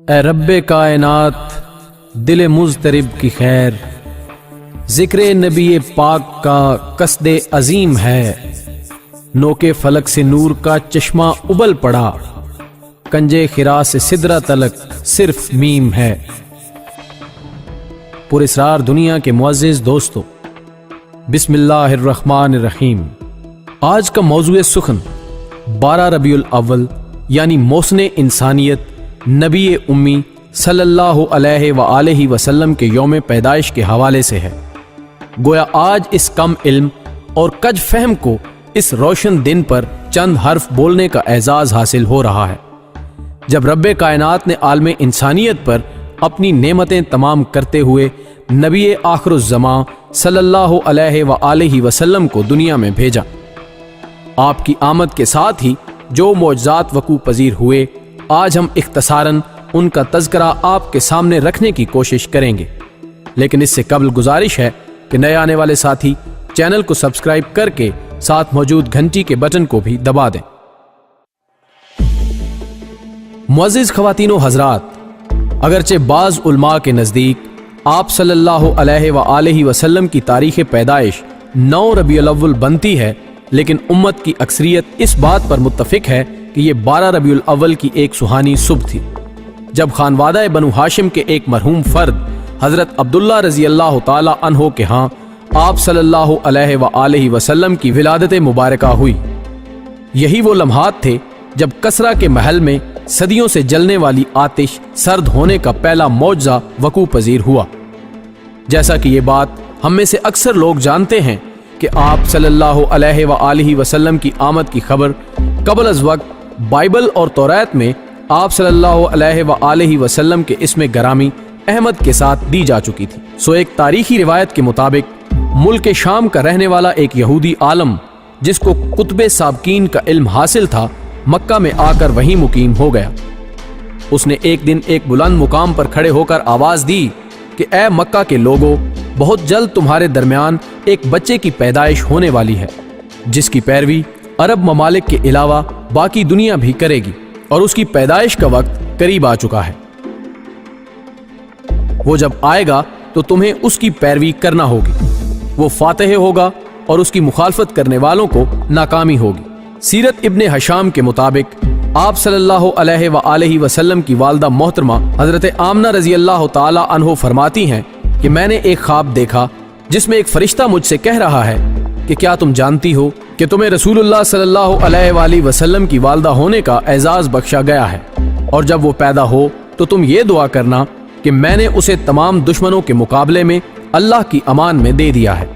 اے رب کائنات دل مضطرب کی خیر، ذکر نبی پاک کا قصد عظیم ہے، نوکے فلک سے نور کا چشمہ ابل پڑا، کنجے خرا سے سدرہ تلک صرف میم ہے۔ پراسرار دنیا کے معزز دوستو، بسم اللہ الرحمن الرحیم۔ آج کا موضوع سخن 12 ربیع الاول یعنی محسن انسانیت نبی امی صلی اللہ علیہ وآلہ وسلم کے یوم پیدائش کے حوالے سے ہے۔ گویا آج اس کم علم اور کج فہم کو اس روشن دن پر چند حرف بولنے کا اعزاز حاصل ہو رہا ہے، جب رب کائنات نے عالم انسانیت پر اپنی نعمتیں تمام کرتے ہوئے نبی آخر الزماں صلی اللہ علیہ وآلہ وسلم کو دنیا میں بھیجا۔ آپ کی آمد کے ساتھ ہی جو معجزات وقوع پذیر ہوئے، آج ہم اختصاراً ان کا تذکرہ آپ کے سامنے رکھنے کی کوشش کریں گے، لیکن اس سے قبل گزارش ہے کہ نئے آنے والے ساتھی چینل کو سبسکرائب کر کے ساتھ موجود گھنٹی کے بٹن کو بھی دبا دیں۔ معزز خواتین و حضرات، اگرچہ بعض علماء کے نزدیک آپ صلی اللہ علیہ وآلہ وسلم کی تاریخ پیدائش 9 ربیع الاول بنتی ہے، لیکن امت کی اکثریت اس بات پر متفق ہے کہ یہ 12 ربیع الاول کی ایک سہانی صبح تھی، جب خانوادہ بنو ہاشم کے ایک مرحوم فرد حضرت عبداللہ رضی اللہ تعالی عنہ کے ہاں آپ صلی اللہ علیہ وآلہ وسلم کی ولادت مبارکہ ہوئی۔ یہی وہ لمحات تھے جب کسریٰ کے محل میں صدیوں سے جلنے والی آتش سرد ہونے کا پہلا معجزہ وقوع پذیر ہوا۔ جیسا کہ یہ بات ہم میں سے اکثر لوگ جانتے ہیں کہ آپ صلی اللہ علیہ وآلہ وسلم کی آمد کی خبر قبل از وقت بائبل اور توریت میں آپ صلی اللہ علیہ وآلہ وسلم کے اسم گرامی احمد کے ساتھ دی جا چکی تھی۔ سو ایک تاریخی روایت کے مطابق ملک شام کا رہنے والا ایک یہودی عالم جس کو کتب سابقین کا علم حاصل تھا، مکہ میں آ کر وہیں مقیم ہو گیا۔ اس نے ایک دن ایک بلند مقام پر کھڑے ہو کر آواز دی کہ اے مکہ کے لوگوں، بہت جلد تمہارے درمیان ایک بچے کی پیدائش ہونے والی ہے، جس کی پیروی عرب ممالک کے علاوہ باقی دنیا بھی کرے گی، اور اس کی پیدائش کا وقت قریب آ چکا ہے۔ وہ جب آئے گا تو تمہیں اس کی پیروی کرنا ہوگی، وہ فاتح ہوگا اور اس کی مخالفت کرنے والوں کو ناکامی ہوگی۔ سیرت ابن ہشام کے مطابق آپ صلی اللہ علیہ وآلہ وسلم کی والدہ محترمہ حضرت آمنہ رضی اللہ تعالی عنہ فرماتی ہیں کہ میں نے ایک خواب دیکھا جس میں ایک فرشتہ مجھ سے کہہ رہا ہے کہ کیا تم جانتی ہو کہ تمہیں رسول اللہ صلی اللہ علیہ وآلہ وسلم کی والدہ ہونے کا اعزاز بخشا گیا ہے، اور جب وہ پیدا ہو تو تم یہ دعا کرنا کہ میں نے اسے تمام دشمنوں کے مقابلے میں اللہ کی امان میں دے دیا ہے۔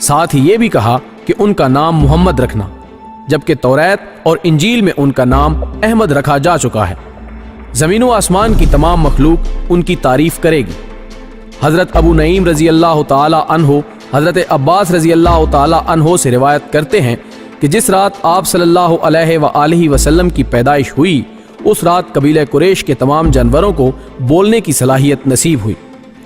ساتھ ہی یہ بھی کہا کہ ان کا نام محمد رکھنا، جبکہ توریت اور انجیل میں ان کا نام احمد رکھا جا چکا ہے۔ زمین و آسمان کی تمام مخلوق ان کی تعریف کرے گی۔ حضرت ابو نعیم رضی اللہ تعالی عنہ حضرت عباس رضی اللہ تعالی عنہ سے روایت کرتے ہیں کہ جس رات آپ صلی اللہ علیہ وآلہ وسلم کی پیدائش ہوئی، اس رات قبیلہ قریش کے تمام جانوروں کو بولنے کی صلاحیت نصیب ہوئی،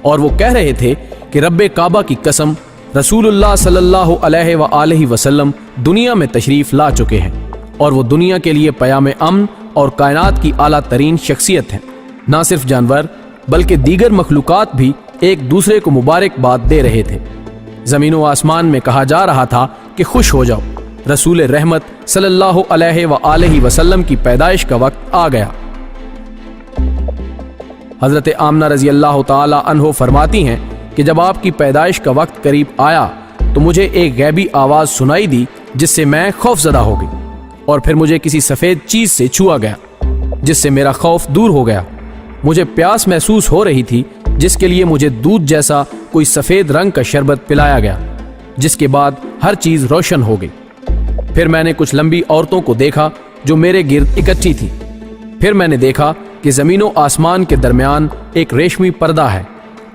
اور وہ کہہ رہے تھے کہ رب کعبہ کی قسم، رسول اللہ صلی اللہ علیہ وآلہ وسلم دنیا میں تشریف لا چکے ہیں، اور وہ دنیا کے لیے پیام امن اور کائنات کی اعلیٰ ترین شخصیت ہیں۔ نہ صرف جانور بلکہ دیگر مخلوقات بھی ایک دوسرے کو مبارکباد دے رہے تھے۔ زمین و آسمان میں کہا جا رہا تھا کہ خوش ہو جاؤ، رسول رحمت صلی اللہ علیہ وآلہ وسلم کی پیدائش کا وقت آ گیا۔ حضرت آمنہ رضی اللہ تعالی عنہ فرماتی ہیں کہ جب آپ کی پیدائش کا وقت قریب آیا تو مجھے ایک غیبی آواز سنائی دی جس سے میں خوف زدہ ہو گئی، اور پھر مجھے کسی سفید چیز سے چھوا گیا جس سے میرا خوف دور ہو گیا۔ مجھے پیاس محسوس ہو رہی تھی، جس کے لیے مجھے دودھ جیسا کوئی سفید رنگ کا شربت پلایا گیا، جس کے بعد ہر چیز روشن ہو گئی۔ پھر میں نے کچھ لمبی عورتوں کو دیکھا جو میرے گرد اکٹھی تھی۔ پھر میں نے دیکھا کہ زمین و آسمان کے درمیان ایک ریشمی پردہ ہے،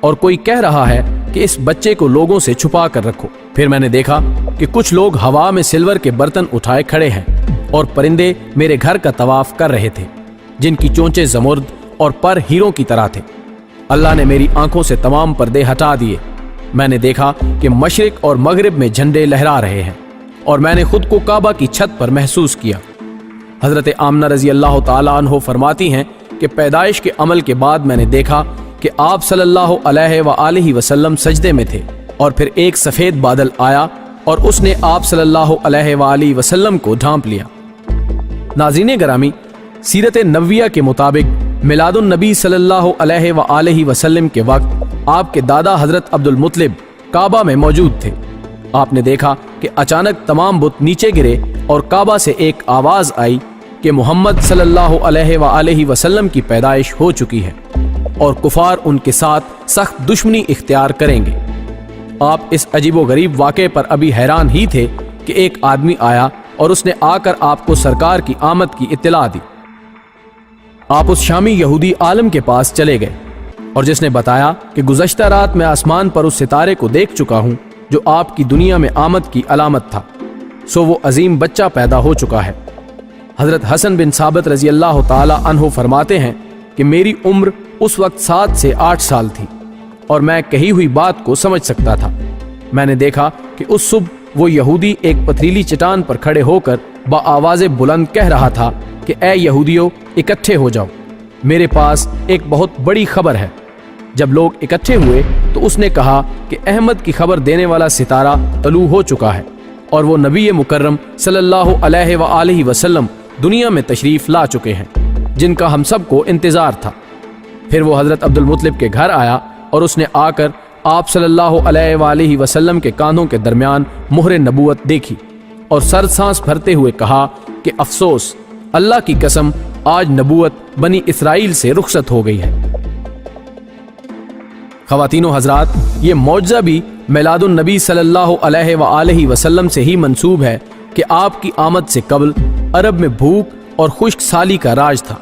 اور کوئی کہہ رہا ہے کہ اس بچے کو لوگوں سے چھپا کر رکھو۔ پھر میں نے دیکھا کہ کچھ لوگ ہوا میں سلور کے برتن اٹھائے کھڑے ہیں، اور پرندے میرے گھر کا طواف کر رہے تھے، جن کی چونچیں زمرد اور پر ہیروں کی طرح تھے۔ اللہ نے میری آنکھوں سے تمام پردے ہٹا دیے۔ میں نے دیکھا کہ مشرق اور مغرب میں جھنڈے لہرا رہے ہیں، اور میں نے خود کو کعبہ کی چھت پر محسوس کیا۔ حضرت آمنہ رضی اللہ تعالی عنہ فرماتی ہیں کہ پیدائش کے عمل کے بعد میں نے دیکھا کہ آپ صلی اللہ علیہ وآلہ وسلم سجدے میں تھے، اور پھر ایک سفید بادل آیا اور اس نے آپ صلی اللہ علیہ وآلہ وسلم کو ڈھانپ لیا۔ ناظرین گرامی، سیرت نبویہ کے مطابق میلاد النبی صلی اللہ علیہ وآلہ وسلم کے وقت آپ کے دادا حضرت عبد المطلب کعبہ میں موجود تھے۔ آپ نے دیکھا کہ اچانک تمام بت نیچے گرے اور کعبہ سے ایک آواز آئی کہ محمد صلی اللہ علیہ وآلہ وسلم کی پیدائش ہو چکی ہے اور کفار ان کے ساتھ سخت دشمنی اختیار کریں گے۔ آپ اس عجیب و غریب واقعے پر ابھی حیران ہی تھے کہ ایک آدمی آیا اور اس نے آ کر آپ کو سرکار کی آمد کی اطلاع دی۔ آپ اس شامی یہودی عالم کے پاس چلے گئے اور جس نے بتایا کہ گزشتہ رات میں آسمان پر اس ستارے کو دیکھ چکا ہوں جو آپ کی دنیا میں آمد کی علامت تھا، سو وہ عظیم بچہ پیدا ہو چکا ہے۔ حضرت حسن بن ثابت رضی اللہ تعالی عنہ فرماتے ہیں کہ میری عمر اس وقت 7 سے 8 سال تھی اور میں کہی ہوئی بات کو سمجھ سکتا تھا۔ میں نے دیکھا کہ اس صبح وہ یہودی ایک پتھریلی چٹان پر کھڑے ہو کر بآواز بلند کہہ رہا تھا کہ اے یہودیو، اکٹھے ہو جاؤ، میرے پاس ایک بہت بڑی خبر ہے۔ جب لوگ اکٹھے ہوئے تو اس نے کہا کہ احمد کی خبر دینے والا ستارہ طلوع ہو چکا ہے اور وہ نبی مکرم صلی اللہ علیہ وآلہ وسلم دنیا میں تشریف لا چکے ہیں، جن کا ہم سب کو انتظار تھا۔ پھر وہ حضرت عبد المطلب کے گھر آیا اور اس نے آ کر آپ صلی اللہ علیہ وآلہ وسلم کے کانوں کے درمیان مہر نبوت دیکھی اور سر سانس بھرتے ہوئے کہا کہ افسوس، اللہ کی قسم، آج نبوت بنی اسرائیل سے رخصت ہو گئی ہے۔ خواتین و حضرات، یہ معجزہ بھی میلاد النبی صلی اللہ علیہ وآلہ وسلم سے ہی منسوب ہے کہ آپ کی آمد سے قبل عرب میں بھوک اور خشک سالی کا راج تھا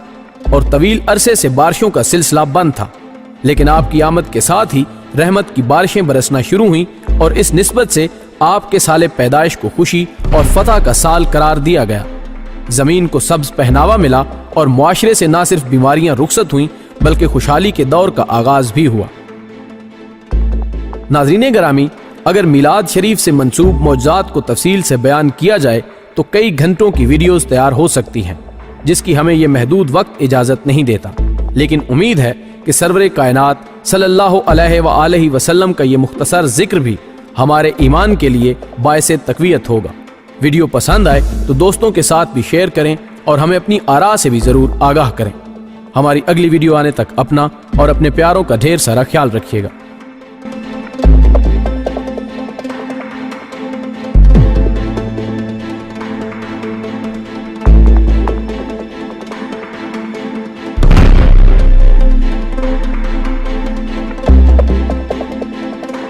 اور طویل عرصے سے بارشوں کا سلسلہ بند تھا، لیکن آپ کی آمد کے ساتھ ہی رحمت کی بارشیں برسنا شروع ہوئیں اور اس نسبت سے آپ کے سال پیدائش کو خوشی اور فتح کا سال قرار دیا گیا۔ زمین کو سبز پہناوا ملا اور معاشرے سے نہ صرف بیماریاں رخصت ہوئیں بلکہ خوشحالی کے دور کا آغاز بھی ہوا۔ ناظرین گرامی، اگر میلاد شریف سے منسوب معجزات کو تفصیل سے بیان کیا جائے تو کئی گھنٹوں کی ویڈیوز تیار ہو سکتی ہیں، جس کی ہمیں یہ محدود وقت اجازت نہیں دیتا، لیکن امید ہے کہ سرور کائنات صلی اللہ علیہ وآلہ وسلم کا یہ مختصر ذکر بھی ہمارے ایمان کے لیے باعث تقویت ہوگا۔ ویڈیو پسند آئے تو دوستوں کے ساتھ بھی شیئر کریں اور ہمیں اپنی آراء سے بھی ضرور آگاہ کریں۔ ہماری اگلی ویڈیو آنے تک اپنا اور اپنے پیاروں کا ڈھیر سارا خیال رکھیے گا۔